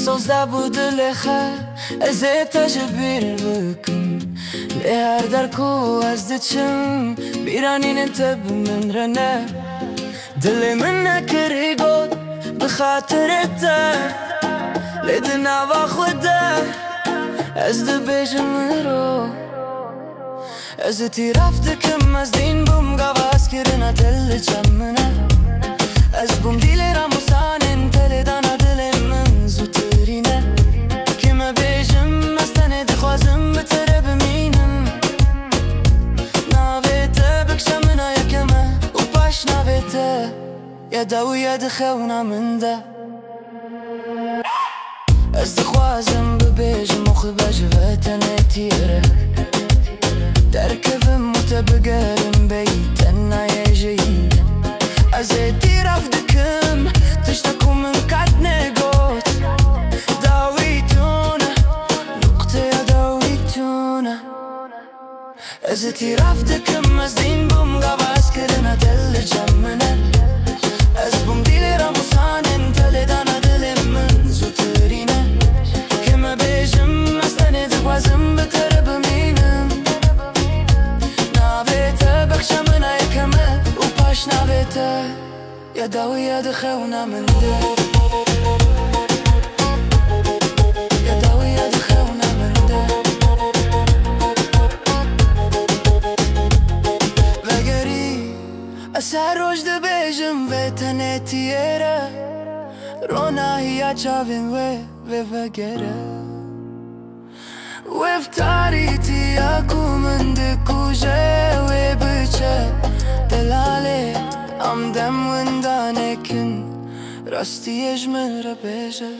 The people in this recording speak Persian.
سوزده بود لخه از تجبیر بکن لهر در کو از دچم بیرانین انت بمن رنه دل من نکری گود بخاطرت لدنا و خوده از دبیجم رو از تی رفتکم از دین بوم گواز کرنا دل جمنه از بوم دیل راموسان تل دانا دل من زودترینه که ما بیجم از تنه دخوازم بتره بمینم ناویته بکشمنا یکمه و باش ناویته یاده و یاد خونا من ده از دخوازم ببیجم و خباج و تنه تیره دركفم متبقرم بيتنا يجي أزيتي رفضكم تشتكوا من كعدنا قوت داويتونا نقطة يا داويتونا أزيتي رفضكم أزدين بوم قباس كرنا دل جمنا أزبوم ديلي رموسان انت لدانا دل من زوترينا كما بيجم أستند وازم بترب مينم بخشمنا يكمل وباش نابته يدا ويد خونا من ده يدا ويد خونا من ده وگری اثر روش ده بیجم و تنتیره رونا هیا چاوین و وگره وفتاريتي اكو من دكوجه وبچه دلاله ام دم وندانكن راستي يجمل ربيجه